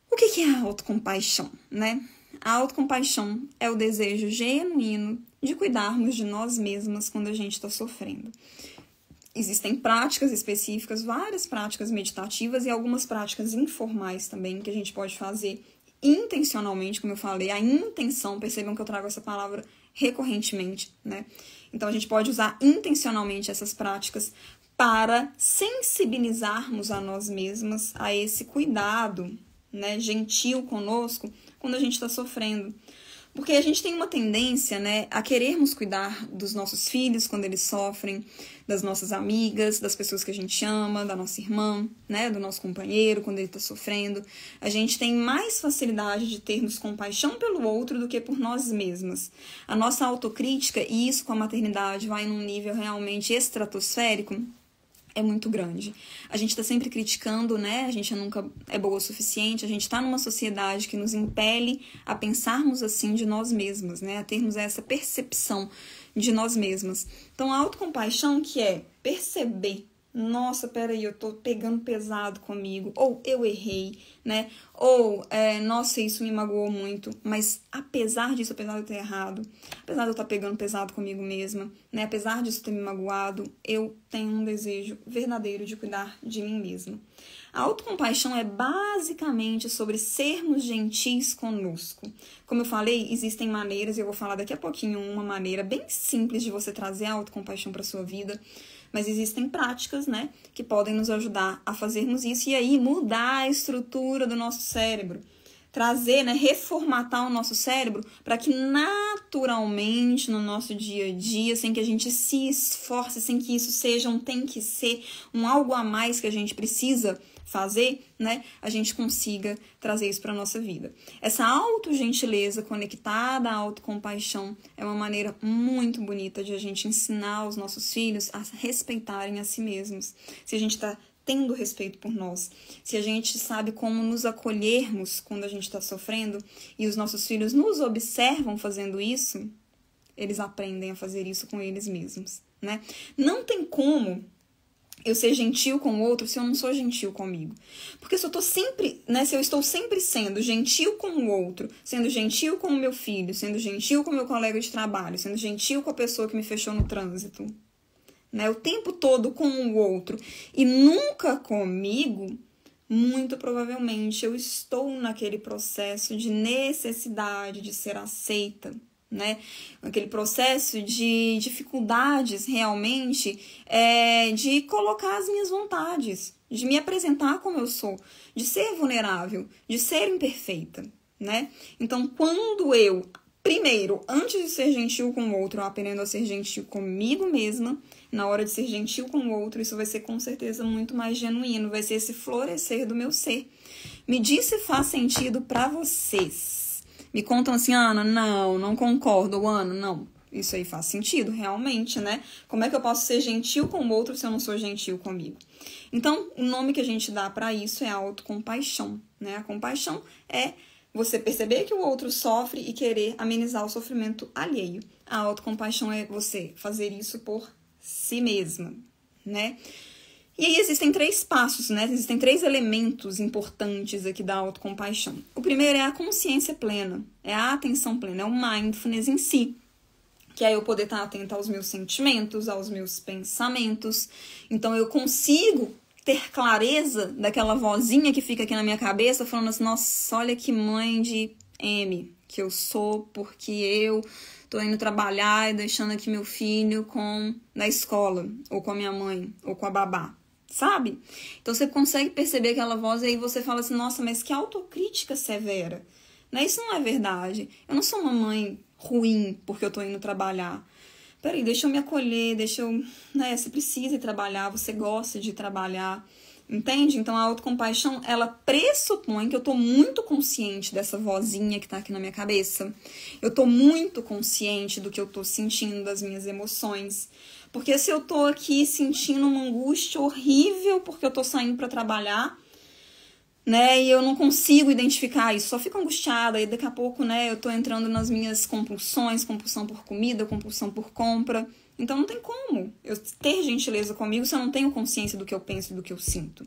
O que é a autocompaixão, né? A autocompaixão é o desejo genuíno de cuidarmos de nós mesmas quando a gente está sofrendo. Existem práticas específicas, várias práticas meditativas e algumas práticas informais também que a gente pode fazer intencionalmente, como eu falei, a intenção, percebam que eu trago essa palavra recorrentemente, né? Então a gente pode usar intencionalmente essas práticas para sensibilizarmos a nós mesmas a esse cuidado, né, gentil conosco quando a gente está sofrendo. Porque a gente tem uma tendência, né, a querermos cuidar dos nossos filhos quando eles sofrem, das nossas amigas, das pessoas que a gente ama, da nossa irmã, né, do nosso companheiro quando ele está sofrendo. A gente tem mais facilidade de termos compaixão pelo outro do que por nós mesmas. A nossa autocrítica, e isso com a maternidade vai num nível realmente estratosférico, é muito grande. A gente está sempre criticando, né? A gente nunca é boa o suficiente. A gente está numa sociedade que nos impele a pensarmos assim de nós mesmas, né? A termos essa percepção de nós mesmas. Então, a autocompaixão, que é perceber, nossa, peraí, eu tô pegando pesado comigo, ou eu errei, né? Ou, nossa, isso me magoou muito, mas apesar disso, apesar de eu ter errado, apesar de eu estar pegando pesado comigo mesma, né? Apesar disso ter me magoado, eu tenho um desejo verdadeiro de cuidar de mim mesma. A autocompaixão é basicamente sobre sermos gentis conosco. Como eu falei, existem maneiras, e eu vou falar daqui a pouquinho uma maneira bem simples de você trazer a autocompaixão para sua vida, mas existem práticas, né, que podem nos ajudar a fazermos isso e aí mudar a estrutura do nosso cérebro. Trazer, né, reformatar o nosso cérebro para que naturalmente no nosso dia a dia, sem que a gente se esforce, sem que isso seja tem que ser, um algo a mais que a gente precisa fazer, né, a gente consiga trazer isso para a nossa vida. Essa autogentileza conectada à autocompaixão é uma maneira muito bonita de a gente ensinar os nossos filhos a respeitarem a si mesmos. Se a gente está tendo respeito por nós, se a gente sabe como nos acolhermos quando a gente está sofrendo e os nossos filhos nos observam fazendo isso, eles aprendem a fazer isso com eles mesmos, né? Não tem como eu ser gentil com o outro se eu não sou gentil comigo? Porque se eu tô sempre, né, se eu estou sempre sendo gentil com o outro, sendo gentil com o meu filho, sendo gentil com o meu colega de trabalho, sendo gentil com a pessoa que me fechou no trânsito, né, o tempo todo com o outro e nunca comigo, muito provavelmente eu estou naquele processo de necessidade de ser aceita, né? Aquele processo de dificuldades realmente de colocar as minhas vontades, de me apresentar como eu sou, de ser vulnerável, de ser imperfeita, né? Então, quando eu, primeiro, antes de ser gentil com o outro, eu aprendo a ser gentil comigo mesma, na hora de ser gentil com o outro, isso vai ser com certeza muito mais genuíno, vai ser esse florescer do meu ser. Me diz se faz sentido pra vocês. Me contam assim, Ana, não concordo, Ana, não. Isso aí faz sentido, realmente, né? Como é que eu posso ser gentil com o outro se eu não sou gentil comigo? Então, o nome que a gente dá para isso é a autocompaixão, né? A compaixão é você perceber que o outro sofre e querer amenizar o sofrimento alheio. A autocompaixão é você fazer isso por si mesma, né? E aí existem 3 passos, né? Existem 3 elementos importantes aqui da autocompaixão. O primeiro é a consciência plena, é a atenção plena, é o mindfulness em si. Que é eu poder estar atenta aos meus sentimentos, aos meus pensamentos. Então eu consigo ter clareza daquela vozinha que fica aqui na minha cabeça falando assim, nossa, olha que mãe de M que eu sou, porque eu tô indo trabalhar e deixando aqui meu filho na escola, ou com a minha mãe, ou com a babá. Sabe? Então você consegue perceber aquela voz e aí você fala assim, nossa, mas que autocrítica severa. Né? Isso não é verdade. Eu não sou uma mãe ruim porque eu tô indo trabalhar. Peraí, deixa eu me acolher, deixa eu... Né? Você precisa ir trabalhar, você gosta de trabalhar. Entende? Então a autocompaixão, ela pressupõe que eu tô muito consciente dessa vozinha que tá aqui na minha cabeça. Eu tô muito consciente do que eu tô sentindo, das minhas emoções. Porque se eu tô aqui sentindo uma angústia horrível porque eu tô saindo para trabalhar, né, e eu não consigo identificar isso, só fico angustiada, e daqui a pouco, né, eu tô entrando nas minhas compulsões, compulsão por comida, compulsão por compra. Então não tem como eu ter gentileza comigo se eu não tenho consciência do que eu penso e do que eu sinto.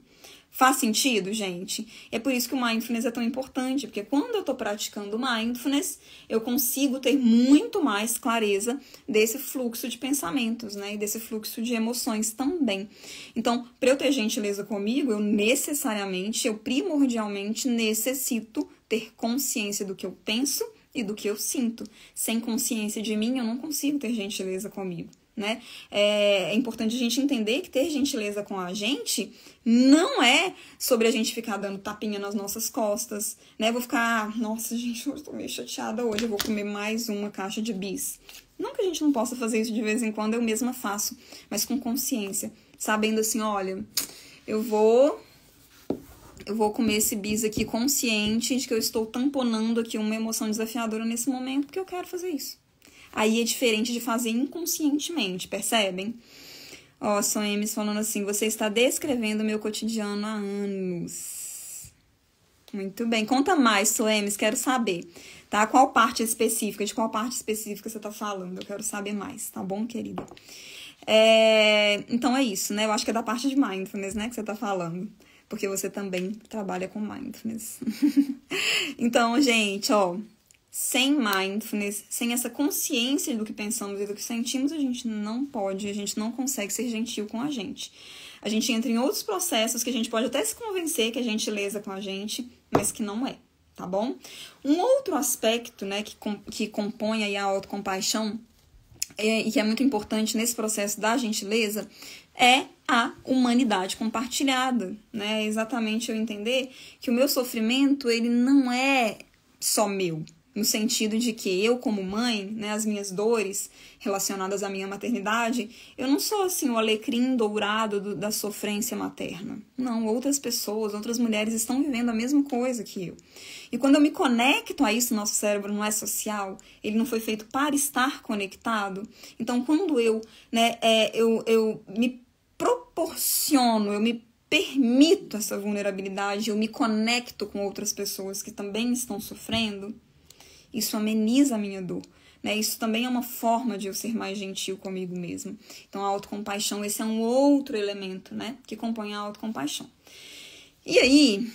Faz sentido, gente? É por isso que o mindfulness é tão importante, porque quando eu tô praticando mindfulness, eu consigo ter muito mais clareza desse fluxo de pensamentos, né? E desse fluxo de emoções também. Então, para eu ter gentileza comigo, eu primordialmente necessito ter consciência do que eu penso e do que eu sinto. Sem consciência de mim, eu não consigo ter gentileza comigo. Né? É importante a gente entender que ter gentileza com a gente não é sobre a gente ficar dando tapinha nas nossas costas, né? Vou ficar, nossa, gente, eu tô meio chateada hoje, eu vou comer mais uma caixa de bis. Não que a gente não possa fazer isso de vez em quando, eu mesma faço, mas com consciência, sabendo assim, olha, eu vou comer esse bis aqui consciente de que eu estou tamponando aqui uma emoção desafiadora nesse momento, porque eu quero fazer isso. Aí é diferente de fazer inconscientemente, percebem? Ó, Soemes falando assim, você está descrevendo o meu cotidiano há anos. Muito bem, conta mais, Soemes, quero saber, tá? De qual parte específica você está falando? Eu quero saber mais, tá bom, querida? Então é isso, né? Eu acho que é da parte de mindfulness, né, que você está falando. Porque você também trabalha com mindfulness. Então, gente, ó... Sem mindfulness, sem essa consciência do que pensamos e do que sentimos, a gente não consegue ser gentil com a gente. A gente entra em outros processos que a gente pode até se convencer que é gentileza com a gente, mas que não é, tá bom? Um outro aspecto, né, que compõe aí a autocompaixão e que é muito importante nesse processo da gentileza é a humanidade compartilhada, né? Exatamente eu entender que o meu sofrimento, ele não é só meu. No sentido de que eu, como mãe, né, as minhas dores relacionadas à minha maternidade, eu não sou assim o alecrim dourado da sofrência materna. Não, outras pessoas, outras mulheres estão vivendo a mesma coisa que eu. E quando eu me conecto a isso, nosso cérebro não é social, ele não foi feito para estar conectado. Então, quando eu me proporciono, eu me permito essa vulnerabilidade, eu me conecto com outras pessoas que também estão sofrendo, isso ameniza a minha dor, né? Isso também é uma forma de eu ser mais gentil comigo mesmo. Então, a autocompaixão, esse é um outro elemento, né, que compõe a autocompaixão. E aí,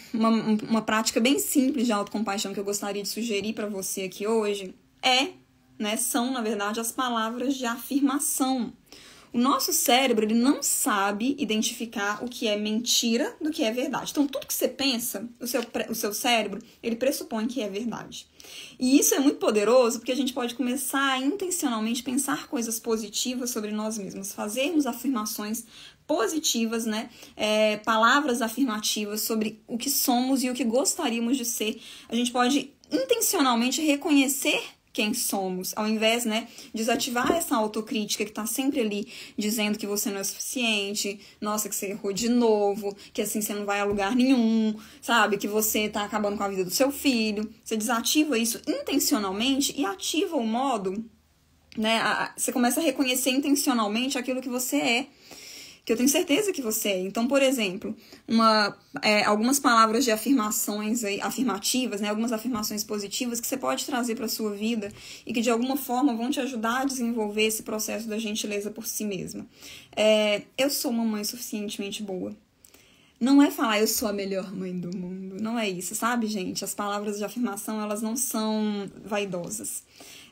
uma prática bem simples de autocompaixão que eu gostaria de sugerir para você aqui hoje são, na verdade, as palavras de afirmação. O nosso cérebro, ele não sabe identificar o que é mentira do que é verdade. Então, tudo que você pensa, o seu cérebro, ele pressupõe que é verdade. E isso é muito poderoso porque a gente pode começar a intencionalmente pensar coisas positivas sobre nós mesmos, fazermos afirmações positivas, né? Palavras afirmativas sobre o que somos e o que gostaríamos de ser. A gente pode intencionalmente reconhecer quem somos, ao invés, né, desativar essa autocrítica que tá sempre ali dizendo que você não é suficiente, nossa, que você errou de novo, que assim você não vai a lugar nenhum, sabe, que você tá acabando com a vida do seu filho. Você desativa isso intencionalmente e ativa o modo, né, você começa a reconhecer intencionalmente aquilo que você é, que eu tenho certeza que você é. Então, por exemplo, algumas palavras de afirmações afirmativas, né, algumas afirmações positivas que você pode trazer para a sua vida e que de alguma forma vão te ajudar a desenvolver esse processo da gentileza por si mesma. Eu sou uma mãe suficientemente boa. Não é falar eu sou a melhor mãe do mundo, não é isso, sabe, gente? As palavras de afirmação, elas não são vaidosas.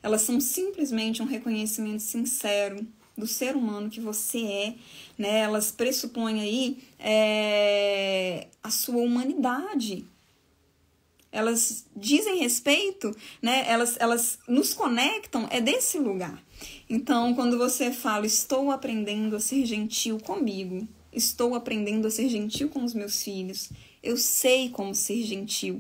Elas são simplesmente um reconhecimento sincero do ser humano que você é, né? Elas pressupõem aí a sua humanidade. Elas dizem respeito, né? Elas nos conectam, desse lugar. Então, quando você fala, estou aprendendo a ser gentil comigo, estou aprendendo a ser gentil com os meus filhos, eu sei como ser gentil.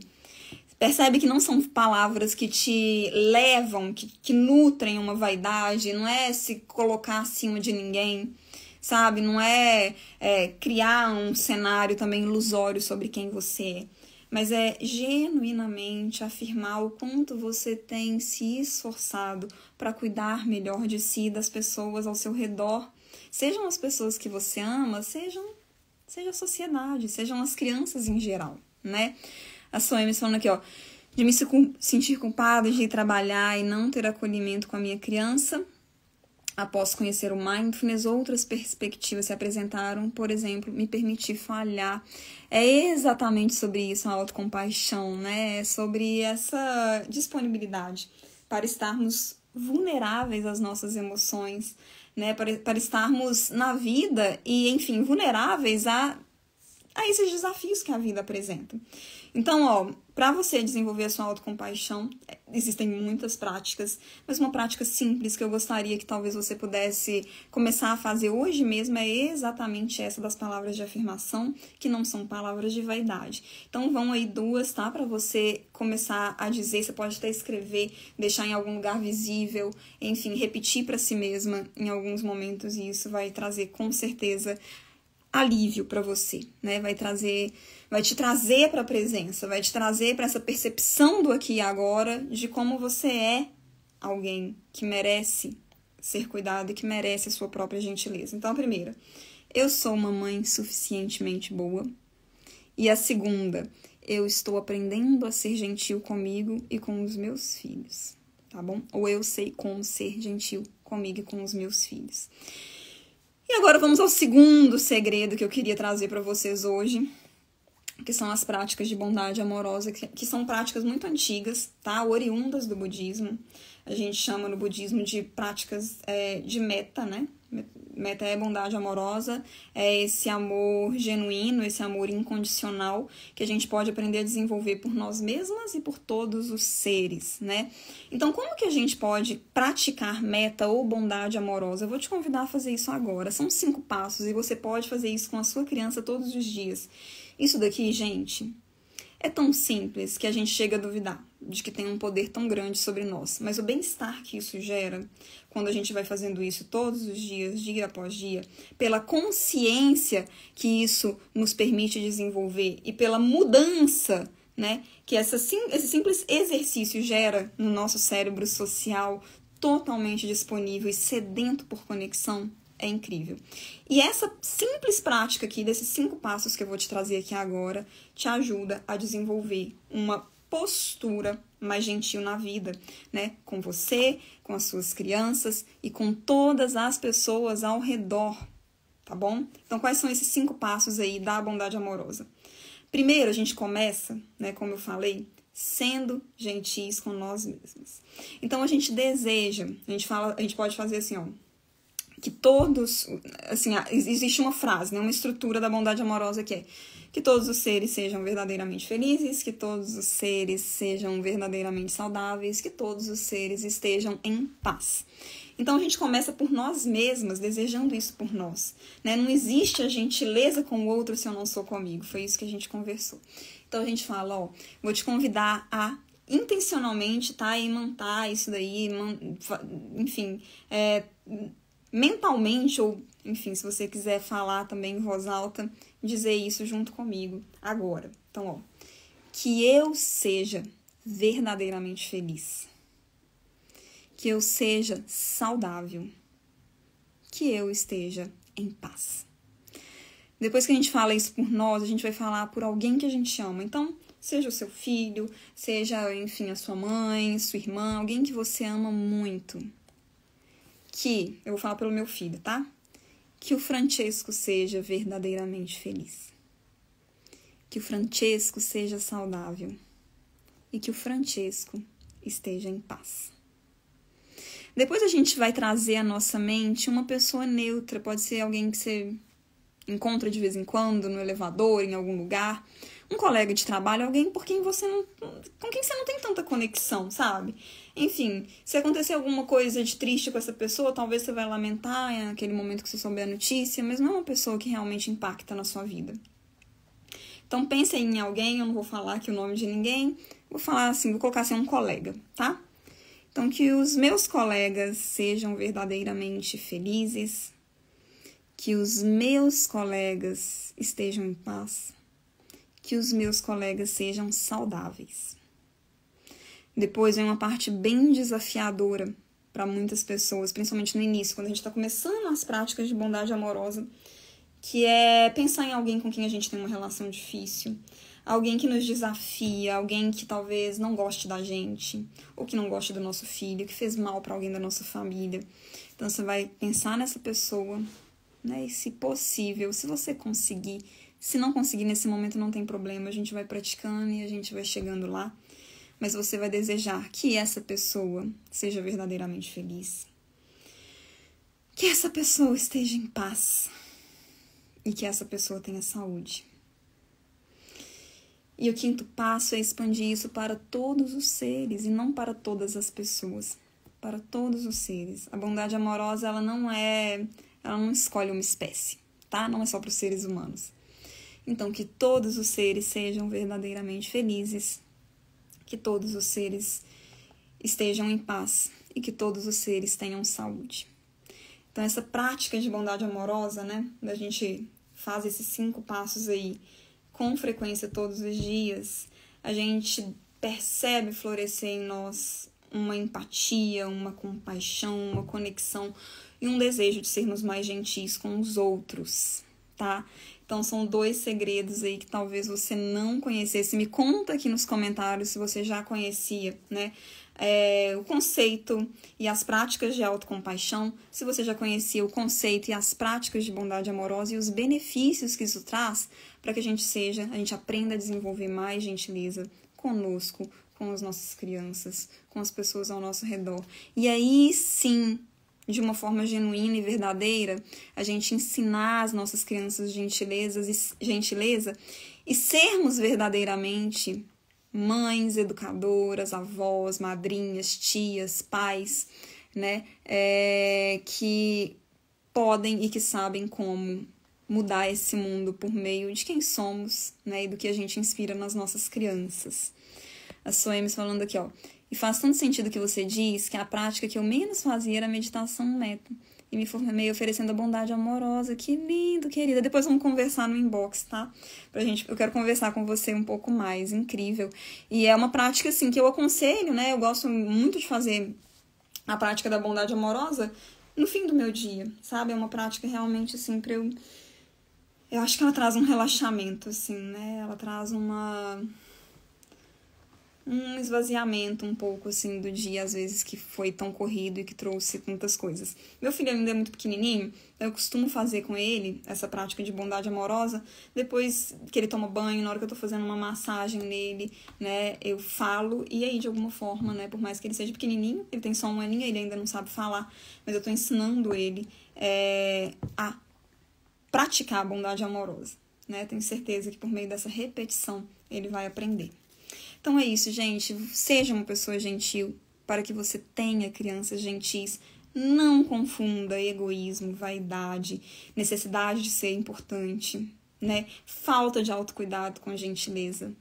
Percebe que não são palavras que te levam, que nutrem uma vaidade, não é se colocar acima de ninguém, sabe? Não é criar um cenário também ilusório sobre quem você é, mas é genuinamente afirmar o quanto você tem se esforçado para cuidar melhor de si, das pessoas ao seu redor, sejam as pessoas que você ama, seja a sociedade, sejam as crianças em geral, né? A Soemes falando aqui, ó, de me sentir culpada de ir trabalhar e não ter acolhimento com a minha criança. Após conhecer o Mindfulness, outras perspectivas se apresentaram, por exemplo, me permitir falhar. É exatamente sobre isso a autocompaixão, né? É sobre essa disponibilidade para estarmos vulneráveis às nossas emoções, né? Para estarmos na vida e, enfim, vulneráveis a esses desafios que a vida apresenta. Então, ó, para você desenvolver a sua autocompaixão, existem muitas práticas, mas uma prática simples que eu gostaria que talvez você pudesse começar a fazer hoje mesmo é exatamente essa das palavras de afirmação, que não são palavras de vaidade. Então, vão aí 2, tá? Para você começar a dizer, você pode até escrever, deixar em algum lugar visível, enfim, repetir para si mesma em alguns momentos, e isso vai trazer com certeza alívio para você, né? Vai te trazer para a presença, vai te trazer para essa percepção do aqui e agora de como você é alguém que merece ser cuidado e que merece a sua própria gentileza. Então, a primeira, eu sou uma mãe suficientemente boa. E a segunda, eu estou aprendendo a ser gentil comigo e com os meus filhos, tá bom? Ou eu sei como ser gentil comigo e com os meus filhos. E agora vamos ao segundo segredo que eu queria trazer para vocês hoje, que são as práticas de bondade amorosa, que são práticas muito antigas, tá? Oriundas do budismo. A gente chama no budismo de práticas de metta, né? Metta é bondade amorosa, é esse amor genuíno, esse amor incondicional que a gente pode aprender a desenvolver por nós mesmas e por todos os seres, né? Então, como que a gente pode praticar metta ou bondade amorosa? Eu vou te convidar a fazer isso agora. São 5 passos e você pode fazer isso com a sua criança todos os dias. Isso daqui, gente, é tão simples que a gente chega a duvidar de que tem um poder tão grande sobre nós. Mas o bem-estar que isso gera, quando a gente vai fazendo isso todos os dias, dia após dia, pela consciência que isso nos permite desenvolver e pela mudança, né, que esse simples exercício gera no nosso cérebro social totalmente disponível e sedento por conexão, é incrível. E essa simples prática aqui, desses 5 passos que eu vou te trazer aqui agora, te ajuda a desenvolver uma postura mais gentil na vida, né? Com você, com as suas crianças e com todas as pessoas ao redor, tá bom? Então, quais são esses 5 passos aí da bondade amorosa? Primeiro, a gente começa, né, como eu falei, sendo gentis com nós mesmos. Então, a gente deseja, a gente pode fazer assim, ó, que todos, assim, existe uma frase, né, uma estrutura da bondade amorosa que é que todos os seres sejam verdadeiramente felizes, que todos os seres sejam verdadeiramente saudáveis, que todos os seres estejam em paz. Então, a gente começa por nós mesmas, desejando isso por nós, né? Não existe a gentileza com o outro se eu não sou comigo. Foi isso que a gente conversou. Então, a gente fala, ó, vou te convidar a intencionalmente, tá? Imantar isso daí, enfim, mentalmente, ou, enfim, se você quiser falar também em voz alta, dizer isso junto comigo agora. Então, ó, que eu seja verdadeiramente feliz. Que eu seja saudável, que eu esteja em paz. Depois que a gente fala isso por nós, a gente vai falar por alguém que a gente ama. Então, seja o seu filho, seja, enfim, a sua mãe, sua irmã, alguém que você ama muito. Que, eu vou falar pelo meu filho, tá? Que o Francesco seja verdadeiramente feliz. Que o Francesco seja saudável. E que o Francesco esteja em paz. Depois a gente vai trazer à nossa mente uma pessoa neutra, pode ser alguém que você encontra de vez em quando no elevador, em algum lugar, um colega de trabalho, alguém com quem você não tem tanta conexão, sabe? Enfim, se acontecer alguma coisa de triste com essa pessoa, talvez você vai lamentar naquele momento que você souber a notícia, mas não é uma pessoa que realmente impacta na sua vida. Então pense em alguém, eu não vou falar aqui o nome de ninguém, vou falar assim, vou colocar assim um colega, tá? Então, que os meus colegas sejam verdadeiramente felizes, que os meus colegas estejam em paz, que os meus colegas sejam saudáveis. Depois vem uma parte bem desafiadora para muitas pessoas, principalmente no início, quando a gente está começando as práticas de bondade amorosa, que é pensar em alguém com quem a gente tem uma relação difícil, alguém que nos desafia, alguém que talvez não goste da gente, ou que não goste do nosso filho, que fez mal para alguém da nossa família. Então, você vai pensar nessa pessoa, né? E, se possível, se você conseguir, se não conseguir nesse momento, não tem problema, a gente vai praticando e a gente vai chegando lá. Mas você vai desejar que essa pessoa seja verdadeiramente feliz, que essa pessoa esteja em paz e que essa pessoa tenha saúde. E o 5º passo é expandir isso para todos os seres e não para todas as pessoas, para todos os seres. A bondade amorosa, ela não escolhe uma espécie, tá? Não é só para os seres humanos. Então, que todos os seres sejam verdadeiramente felizes, que todos os seres estejam em paz e que todos os seres tenham saúde. Então, essa prática de bondade amorosa, né? Da gente faz esses 5 passos aí com frequência todos os dias, a gente percebe florescer em nós uma empatia, uma compaixão, uma conexão e um desejo de sermos mais gentis com os outros, tá? Então, são 2 segredos aí que talvez você não conhecesse. Me conta aqui nos comentários se você já conhecia, né? O conceito e as práticas de autocompaixão, se você já conhecia o conceito e as práticas de bondade amorosa e os benefícios que isso traz para que a gente aprenda a desenvolver mais gentileza conosco, com as nossas crianças, com as pessoas ao nosso redor. E aí sim, de uma forma genuína e verdadeira, a gente ensinar as nossas crianças gentileza e sermos verdadeiramente mães, educadoras, avós, madrinhas, tias, pais, né, que podem e que sabem como mudar esse mundo por meio de quem somos, né, e do que a gente inspira nas nossas crianças. A Soemes falando aqui, ó, e faz tanto sentido que você diz que a prática que eu menos fazia era meditação meta. E me formei oferecendo a bondade amorosa. Que lindo, querida. Depois vamos conversar no inbox, tá? Eu quero conversar com você um pouco mais. Incrível. E é uma prática, assim, que eu aconselho, né? Eu gosto muito de fazer a prática da bondade amorosa no fim do meu dia, sabe? É uma prática realmente, assim, pra eu... Eu acho que ela traz um relaxamento, assim, né? Ela traz uma um esvaziamento um pouco, assim, do dia, às vezes, que foi tão corrido e que trouxe tantas coisas. Meu filho ainda é muito pequenininho, eu costumo fazer com ele essa prática de bondade amorosa, depois que ele toma banho, na hora que eu tô fazendo uma massagem nele, né, eu falo, e aí, de alguma forma, né, por mais que ele seja pequenininho, ele tem só 1 aninho, ele ainda não sabe falar, mas eu tô ensinando ele a praticar a bondade amorosa, né, tenho certeza que por meio dessa repetição ele vai aprender. Então é isso, gente. Seja uma pessoa gentil para que você tenha crianças gentis. Não confunda egoísmo, vaidade, necessidade de ser importante, né? Falta de autocuidado com gentileza.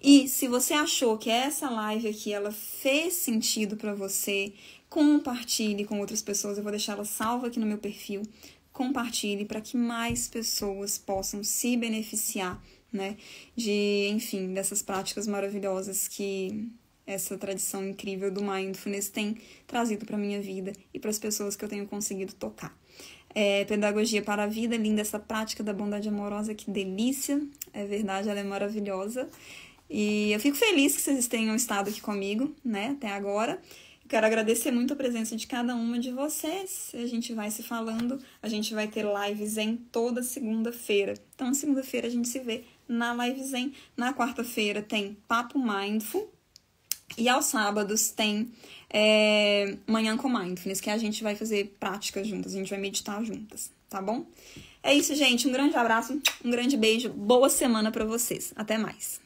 E se você achou que essa live aqui ela fez sentido para você, compartilhe com outras pessoas. Eu vou deixar ela salva aqui no meu perfil. Compartilhe para que mais pessoas possam se beneficiar, né, enfim, dessas práticas maravilhosas que essa tradição incrível do Mindfulness tem trazido para minha vida e para as pessoas que eu tenho conseguido tocar. Pedagogia para a vida, linda essa prática da bondade amorosa, que delícia, é verdade, ela é maravilhosa. E eu fico feliz que vocês tenham estado aqui comigo, né, até agora. Quero agradecer muito a presença de cada uma de vocês. A gente vai se falando, a gente vai ter live Zen toda segunda-feira. Então, segunda-feira a gente se vê na live Zen. Na quarta-feira tem Papo Mindful. E aos sábados tem Manhã com Mindfulness, que a gente vai fazer práticas juntas, a gente vai meditar juntas, tá bom? É isso, gente. Um grande abraço, um grande beijo. Boa semana pra vocês. Até mais.